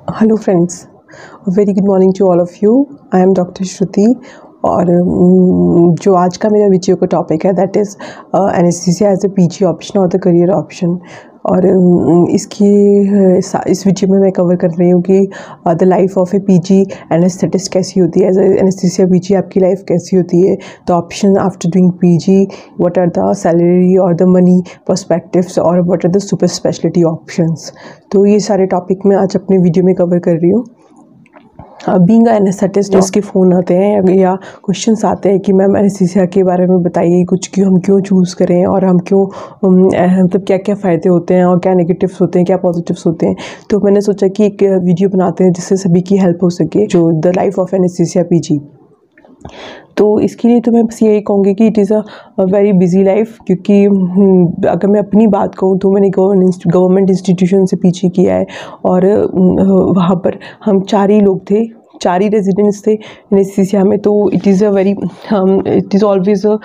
Hello friends, very good morning to all of you. I am doctor Shruti और जो आज का मेरा वीडियो का टॉपिक है that is anaesthesia as a PG option और द करियर ऑप्शन। और इस वीडियो में मैं कवर कर रही हूँ कि the life of a PG anaesthetist कैसी होती है, एज एनेस्थीसिया पीजी आपकी लाइफ कैसी होती है, the option after doing PG, what are the salary और द मनी पर्सपेक्टिव्स और what are the super speciality options. तो ये सारे टॉपिक मैं आज अपने वीडियो में कवर कर रही हूँ। बीइंग एनेस्थेटिस्ट इसके फ़ोन आते हैं या क्वेश्चंस आते हैं कि मैम एनेस्थीसिया के बारे में बताइए कुछ, क्यों हम क्यों चूज़ करें और हम क्यों मतलब क्या क्या फ़ायदे होते हैं और क्या नेगेटिव्स होते हैं, क्या पॉजिटिव्स होते हैं। तो मैंने सोचा कि एक वीडियो बनाते हैं जिससे सभी की हेल्प हो सके, जो the life of anaesthesia PG. तो इसके लिए तो मैं बस यही कहूँगी कि it is a very busy life, क्योंकि अगर मैं अपनी बात कहूँ तो मैंने गवर्नमेंट इंस्टीट्यूशन से पीजी किया है और वहाँ पर हम 4 ही लोग थे, 4 ही रेजिडेंट्स थे एनेस्थीसिया में। तो it is always a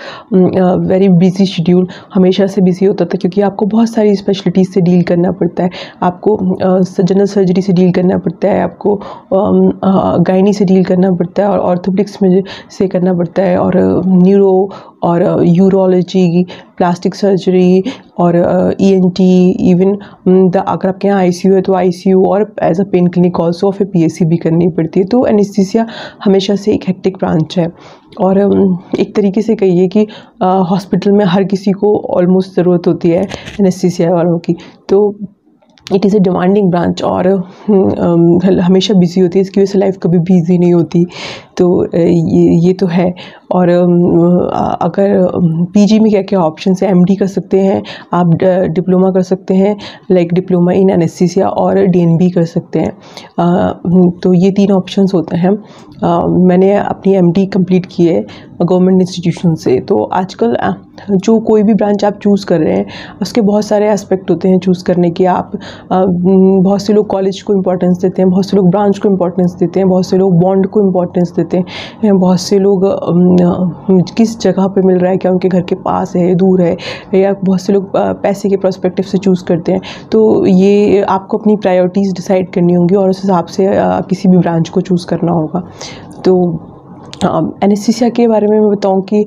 very busy schedule, हमेशा से बिजी होता था, क्योंकि आपको बहुत सारी स्पेशलिटीज़ से डील करना पड़ता है। आपको जनरल सर्जरी से डील करना पड़ता है, आपको गायनी से डील करना पड़ता है और ऑर्थोपेडिक्स में से करना पड़ता है, और न्यूरो और यूरोलॉजी, प्लास्टिक सर्जरी और ENT, इवन अगर आपके यहाँ ICU है तो ICU, और as a pain clinic also फिर PSC भी करनी पड़ती है। तो एनेस्थीसिया हमेशा से एक हेक्टिक ब्रांच है और एक तरीके से कहिए कि हॉस्पिटल में हर किसी को ऑलमोस्ट ज़रूरत होती है एनेस्थीसिया वालों की। तो it is a demanding branch और हमेशा बिजी होती है, इसकी वजह से लाइफ कभी बिजी नहीं होती। तो ये तो है। और अगर पीजी में क्या क्या ऑप्शन है, MD कर सकते हैं आप, डिप्लोमा कर सकते हैं लाइक डिप्लोमा इन एनेस्थीसिया, और DNB कर सकते हैं। तो ये 3 ऑप्शंस होते हैं। मैंने अपनी MD कंप्लीट की है गवर्नमेंट इंस्टीट्यूशन से। तो आजकल जो कोई भी ब्रांच आप चूज़ कर रहे हैं उसके बहुत सारे एस्पेक्ट होते हैं चूज़ करने के। आप बहुत से लोग कॉलेज को इम्पोर्टेंस देते हैं, बहुत से लोग ब्रांच को इम्पोर्टेंस देते हैं, बहुत से लोग बॉन्ड को इम्पोर्टेंस देते हैं, बहुत से लोग किस जगह पे मिल रहा है, क्या उनके घर के पास है, दूर है, या बहुत से लोग पैसे के पर्सपेक्टिव से चूज़ करते हैं। तो ये आपको अपनी प्रायोरिटीज़ डिसाइड करनी होंगी और उस हिसाब से किसी भी ब्रांच को चूज़ करना होगा। तो एनेस्थीसिया के बारे में मैं बताऊं कि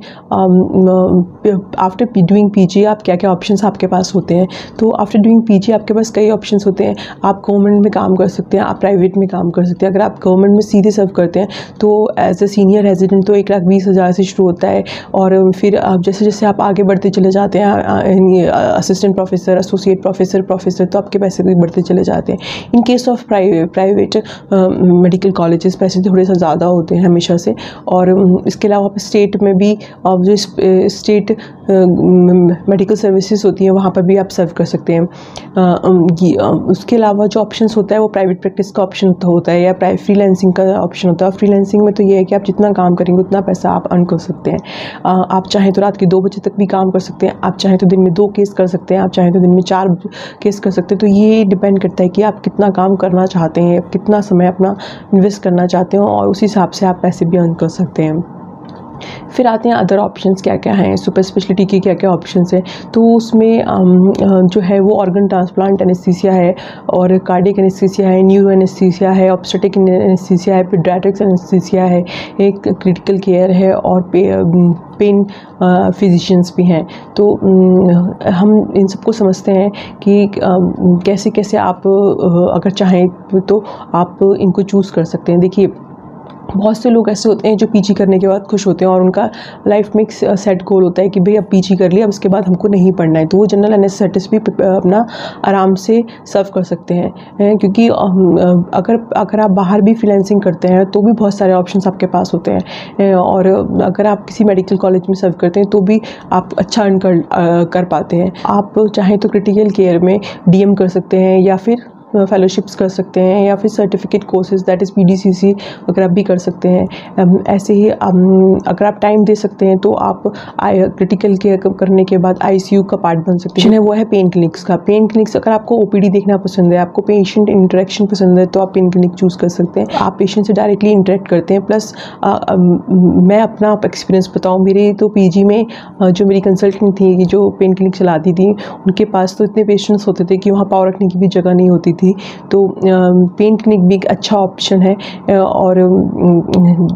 आफ्टर डूइंग पीजी आप क्या क्या ऑप्शंस आपके पास होते हैं। तो आफ्टर डूइंग पीजी आपके पास कई ऑप्शंस होते हैं। आप गवर्नमेंट में काम कर सकते हैं, आप प्राइवेट में काम कर सकते हैं। अगर आप गवर्नमेंट में सीधे सर्व करते हैं तो एज ए सीनियर रेजिडेंट तो 1,20,000 से शुरू होता है, और फिर जैसे जैसे आप आगे बढ़ते चले जाते हैं, असिस्टेंट प्रोफेसर, एसोसिएट प्रोफेसर, तो आपके पैसे भी बढ़ते चले जाते हैं। In case of private medical colleges पैसे थोड़े सा ज़्यादा होते हैं हमेशा से। और इसके अलावा स्टेट में भी जो स्टेट मेडिकल सर्विसेज होती हैं वहाँ पर भी आप सर्व कर सकते हैं। उसके अलावा जो ऑप्शंस होता है वो प्राइवेट प्रैक्टिस का ऑप्शन होता है या फ्रीलांसिंग का ऑप्शन होता है। फ्रीलांसिंग में तो ये है कि आप जितना काम करेंगे उतना पैसा आप अर्न कर सकते हैं। आप चाहें तो रात के 2 बजे तक भी काम कर सकते हैं, आप चाहें तो दिन में 2 केस कर सकते हैं, आप चाहें तो दिन में 4 केस कर सकते हैं। तो ये डिपेंड करता है कि आप कितना काम करना चाहते हैं, कितना समय अपना इन्वेस्ट करना चाहते हो, और उसी हिसाब से आप पैसे भी अर्न कर सकते हैं। फिर आते हैं अदर ऑप्शंस क्या क्या हैं, सुपर स्पेशलिटी के क्या क्या ऑप्शंस हैं। तो उसमें जो है वो ऑर्गन ट्रांसप्लांट एनेस्थीसिया है, और कार्डियक एनेस्थीसिया है, न्यूरो एनेस्थीसिया है, ऑब्स्टेट्रिक एनेस्थीसिया है, पीडियाट्रिक्स एनेस्थीसिया है, एक क्रिटिकल केयर है, और पेन फिजिशियंस भी हैं। तो हम इन सबको समझते हैं कि कैसे कैसे आप अगर चाहें तो आप इनको चूज़ कर सकते हैं। देखिए, बहुत से लोग ऐसे होते हैं जो पीजी करने के बाद खुश होते हैं और उनका लाइफ में एक सेट गोल होता है कि भाई अब पीजी कर लिया, अब इसके बाद हमको नहीं पढ़ना है। तो वो जनरल एनेस्थेटिस्ट भी अपना आराम से सर्व कर सकते हैं, क्योंकि अगर आप बाहर भी फ्रीलांसिंग करते हैं तो भी बहुत सारे ऑप्शंस आपके पास होते हैं, और अगर आप किसी मेडिकल कॉलेज में सर्व करते हैं तो भी आप अच्छा अर्न कर पाते हैं। आप चाहें तो क्रिटिकल केयर में DM कर सकते हैं, या फिर फेलोशिप्स कर सकते हैं, या फिर certificate courses that is PDCC अगर आप भी कर सकते हैं। ऐसे ही अगर आप टाइम दे सकते हैं तो आप क्रिटिकल केयर करने के बाद ICU का पार्ट बन सकते हैं। वो है पेन क्लिनिक्स का। पेन क्लिनिक्स, अगर आपको OPD देखना पसंद है, आपको पेशेंट इंटरेक्शन पसंद है, तो आप पेन क्लिनिक चूज़ कर सकते हैं। आप पेशेंट से डायरेक्टली इंटरेक्ट करते हैं। प्लस मैं अपना एक्सपीरियंस बताऊँ, मेरे तो PG में जो मेरी कंसल्टेंट थी जो पेन क्लिनिक चलाती थी, उनके पास तो इतने पेशेंट्स होते थे कि वहाँ पाँव रखने की भी जगह नहीं होती थी। थी। तो पेन क्लिनिक भी एक अच्छा ऑप्शन है। और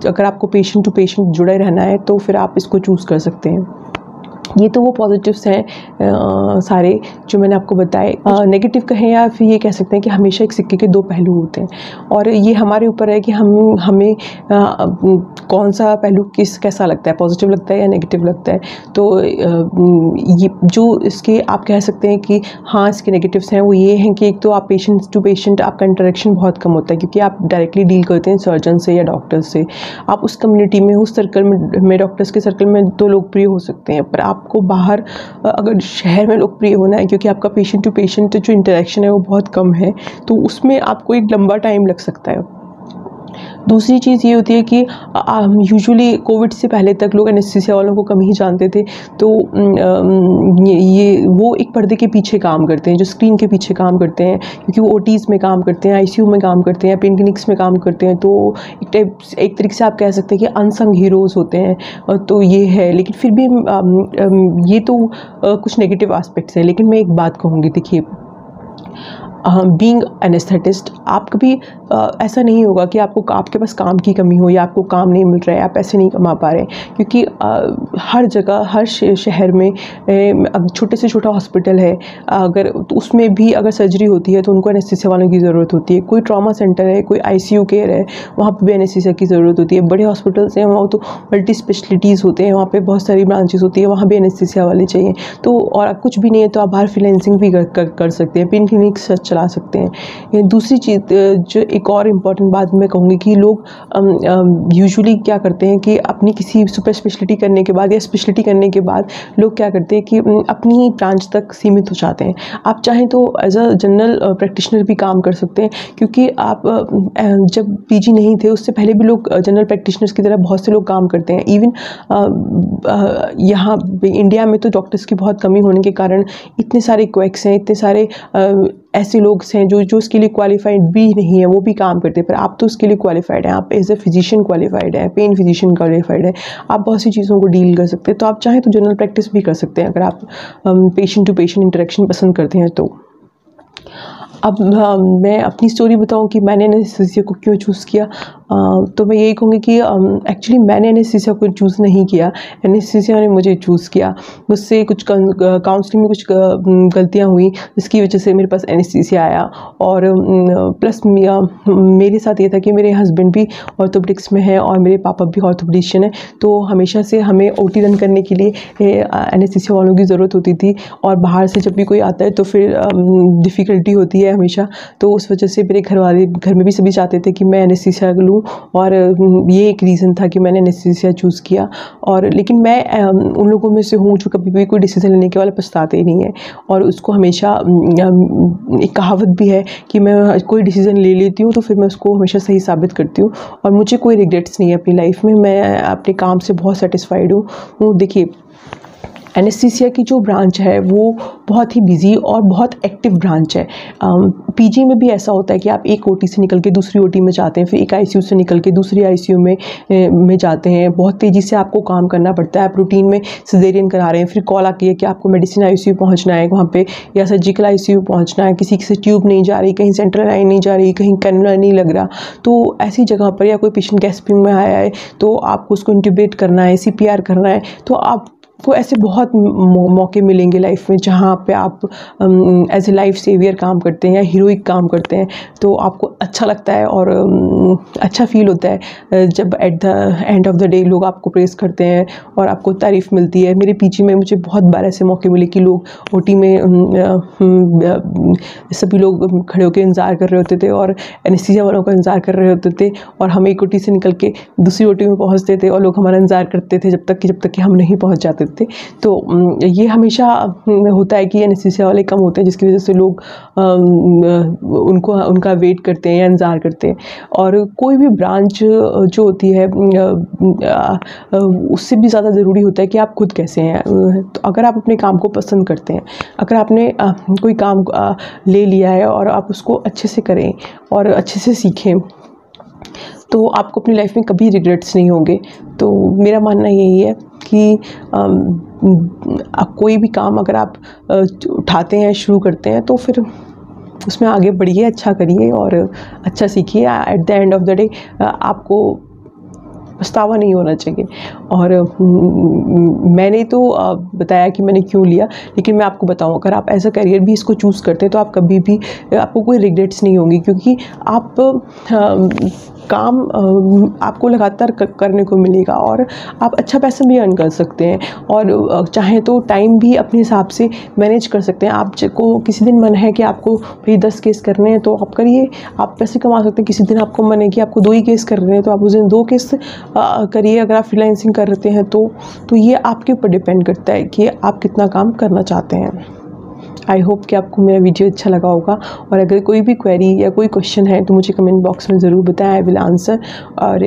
अगर आपको पेशेंट टू पेशेंट जुड़े रहना है तो फिर आप इसको चूज़ कर सकते हैं। ये तो वो पॉजिटिव्स हैं सारे जो मैंने आपको बताए। नेगेटिव कहें या फिर ये कह सकते हैं कि हमेशा एक सिक्के के दो पहलू होते हैं, और ये हमारे ऊपर है कि हमें कौन सा पहलू कैसा लगता है, पॉजिटिव लगता है या नेगेटिव लगता है। तो ये जो इसके आप कह सकते हैं कि हाँ इसके नेगेटिव्स हैं, वो ये हैं कि एक तो आप पेशेंट टू पेशेंट आपका इंटरेक्शन बहुत कम होता है, क्योंकि आप डायरेक्टली डील करते हैं सर्जन से या डॉक्टर से। आप उस कम्युनिटी में, उस सर्कल में डॉक्टर्स के सर्कल में तो लोकप्रिय हो सकते हैं, पर आपको बाहर अगर शहर में लोकप्रिय होना है, क्योंकि आपका पेशेंट टू पेशेंट जो इंटरेक्शन है वो बहुत कम है, तो उसमें आपको एक लंबा टाइम लग सकता है। दूसरी चीज़ ये होती है कि यूजुअली कोविड से पहले तक लोग एनेस्थीसिया वालों को कम ही जानते थे। तो ये वो एक पर्दे के पीछे काम करते हैं, जो स्क्रीन के पीछे काम करते हैं, क्योंकि वो ओटीज़ में काम करते हैं, आईसीयू में काम करते हैं, पेन क्लिनिक्स में काम करते हैं। तो एक तरीके से आप कह सकते हैं कि अनसंग हीरोज़ होते हैं। तो ये है, लेकिन फिर भी ये तो कुछ नेगेटिव एस्पेक्ट्स हैं। लेकिन मैं एक बात कहूँगी, देखिए बीइंग एनेस्थेटिस्ट, आप कभी ऐसा नहीं होगा कि आपके पास काम की कमी हो या आपको काम नहीं मिल रहा है, आप पैसे नहीं कमा पा रहे हैं, क्योंकि हर जगह, हर शहर में छोटे से छोटा हॉस्पिटल है, अगर तो उसमें भी अगर सर्जरी होती है तो उनको एनेस्थीसिया वालों की ज़रूरत होती है। कोई ट्रॉमा सेंटर है, कोई आईसीयू केयर है, वहाँ पर भी एनेस्थीसिया की ज़रूरत होती है। बड़े हॉस्पिटल्स हैं, वहाँ तो मल्टी स्पेशलिटीज़ होते हैं, वहाँ पर बहुत सारी ब्रांचेस होती है, वहाँ भी एनेस्थीसिया वाले चाहिए। तो और कुछ भी नहीं है तो आप बाहर फ्रीलांसिंग भी कर सकते हैं, पेन क्लिनिक चला सकते हैं। दूसरी चीज़ जो एक और इम्पॉर्टेंट बात मैं कहूँगी कि लोग यूजुअली क्या करते हैं कि अपनी किसी सुपर स्पेशलिटी करने के बाद या स्पेशलिटी करने के बाद लोग क्या करते हैं कि अपनी ब्रांच तक सीमित हो जाते हैं। आप चाहें तो एज अ जनरल प्रैक्टिशनर भी काम कर सकते हैं, क्योंकि आप जब पीजी नहीं थे उससे पहले भी लोग जनरल प्रैक्टिशनर्स की तरह बहुत से लोग काम करते हैं। इवन यहाँ इंडिया में तो डॉक्टर्स की बहुत कमी होने के कारण इतने सारे क्वैक्स हैं, इतने सारे ऐसे लोग हैं जो उसके लिए क्वालिफाइड भी नहीं है, वो भी काम करते हैं। पर आप तो उसके लिए क्वालिफाइड हैं, आप एज ए फिजिशियन क्वालिफाइड हैं, पेन फिजिशियन क्वालिफाइड है, आप बहुत सी चीज़ों को डील कर सकते हैं। तो आप चाहें तो जनरल प्रैक्टिस भी कर सकते हैं, अगर आप पेशेंट टू पेशेंट इंटरेक्शन पसंद करते हैं तो। अब मैं अपनी स्टोरी बताऊं कि मैंने एनेस्थीसिया को क्यों चूज़ किया। तो मैं यही कहूँगी कि एक्चुअली मैंने एनेस्थीसिया को चूज़ नहीं किया, एनेस्थीसिया ने मुझे चूज़ किया। मुझसे कुछ काउंसलिंग में कुछ गलतियाँ हुई, जिसकी वजह से मेरे पास एनेस्थीसिया आया। और प्लस मेरे साथ ये था कि मेरे हस्बैंड भी ऑर्थोपेडिक्स में हैं और मेरे पापा भी ऑर्थोपेडिशियन हैं, तो हमेशा से हमें ओटी रन करने के लिए एनेस्थीसिया वालों की ज़रूरत होती थी। और बाहर से जब भी कोई आता है तो फिर डिफ़िकल्टी होती है हमेशा। तो उस वजह से मेरे घर में भी सभी चाहते थे कि मैं एनेस्थीसिया लूँ, और ये एक रीज़न था कि मैंने एनेस्थीसिया चूज़ किया। और लेकिन मैं उन लोगों में से हूँ जो कभी भी कोई डिसीज़न लेने के वाले पछताते ही नहीं है, और उसको हमेशा एक कहावत भी है कि मैं कोई डिसीज़न ले लेती हूँ तो फिर मैं उसको हमेशा सही साबित करती हूँ, और मुझे कोई रिग्रेट्स नहीं है अपनी लाइफ में। मैं अपने काम से बहुत सेटिस्फाइड हूँ। देखिए एनेस्थीसिया की जो ब्रांच है वो बहुत ही बिजी और बहुत एक्टिव ब्रांच है। पीजी में भी ऐसा होता है कि आप एक ओटी से निकल के दूसरी ओटी में जाते हैं, फिर एक आईसीयू से निकल के दूसरी आईसीयू में जाते हैं। बहुत तेज़ी से आपको काम करना पड़ता है। आप रूटीन में सिजेरियन करा रहे हैं, फिर कॉल आती है कि आपको मेडिसिन आईसीयू पहुंचना है वहाँ पे, या सर्जिकल आईसीयू पहुंचना है, किसी से ट्यूब नहीं जा रही, कहीं सेंट्रल लाइन नहीं जा रही, कहीं कैनुला नहीं लग रहा। तो ऐसी जगह पर, या कोई पेशेंट गैस्पिंग में आया है तो आपको उसको इंट्यूबेट करना है, सीपीआर करना है। तो आपको ऐसे बहुत मौके मिलेंगे लाइफ में जहाँ पे आप एज ए लाइफ सेवियर काम करते हैं या हीरोइक काम करते हैं। तो आपको अच्छा लगता है और अच्छा फील होता है जब at the end of the day लोग आपको प्रेस करते हैं और आपको तारीफ़ मिलती है। मेरे पीजी में मुझे बहुत बार ऐसे मौके मिले कि लोग ओटी में सभी लोग खड़े होकर इंतज़ार कर रहे होते थे और एनेस्थीसिया वालों का इंतज़ार कर रहे होते थे, और हम एक ओटी से निकल के दूसरी ओटी में पहुँचते थे और लोग हमारा इंतज़ार करते थे जब तक कि हम नहीं पहुँच जाते थे। तो ये हमेशा होता है कि एनेस्थीसिया वाले कम होते हैं, जिसकी वजह से लोग उनका वेट करते हैं या इंतज़ार करते हैं। और कोई भी ब्रांच जो होती है उससे भी ज़्यादा ज़रूरी होता है कि आप खुद कैसे हैं। तो अगर आप अपने काम को पसंद करते हैं, अगर आपने कोई काम ले लिया है और आप उसको अच्छे से करें और अच्छे से सीखें, तो आपको अपनी लाइफ में कभी रिग्रेट्स नहीं होंगे। तो मेरा मानना यही है कि कोई भी काम अगर आप उठाते हैं, शुरू करते हैं, तो फिर उसमें आगे बढ़िए, अच्छा करिए और अच्छा सीखिए। At the end of the day आपको पछतावा नहीं होना चाहिए। और मैंने तो बताया कि मैंने क्यों लिया, लेकिन मैं आपको बताऊं, अगर आप एज अ करियर भी इसको चूज़ करते हैं तो आप कभी भी, आपको कोई रिग्रेट्स नहीं होंगी, क्योंकि आप काम आपको लगातार करने को मिलेगा और आप अच्छा पैसा भी अर्न कर सकते हैं। और चाहें तो टाइम भी अपने हिसाब से मैनेज कर सकते हैं। आपको किसी दिन मन है कि आपको भाई 10 केस करने हैं तो आप करिए, आप पैसे कमा सकते हैं। किसी दिन आपको मन है कि आपको 2 ही केस करने हैं तो आप उस दिन 2 केस करिए। अगर आप फ्रीलांसिंग करते हैं तो ये आपके ऊपर डिपेंड करता है कि आप कितना काम करना चाहते हैं। आई होप कि आपको मेरा वीडियो अच्छा लगा होगा, और अगर कोई भी क्वेरी या कोई क्वेश्चन है तो मुझे कमेंट बॉक्स में ज़रूर बताएं, आई विल आंसर। और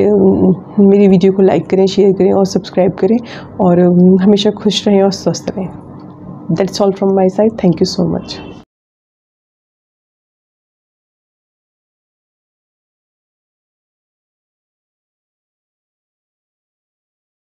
मेरी वीडियो को लाइक करें, शेयर करें और सब्सक्राइब करें, और हमेशा खुश रहें और स्वस्थ रहें। That's all from my side. Thank you so much.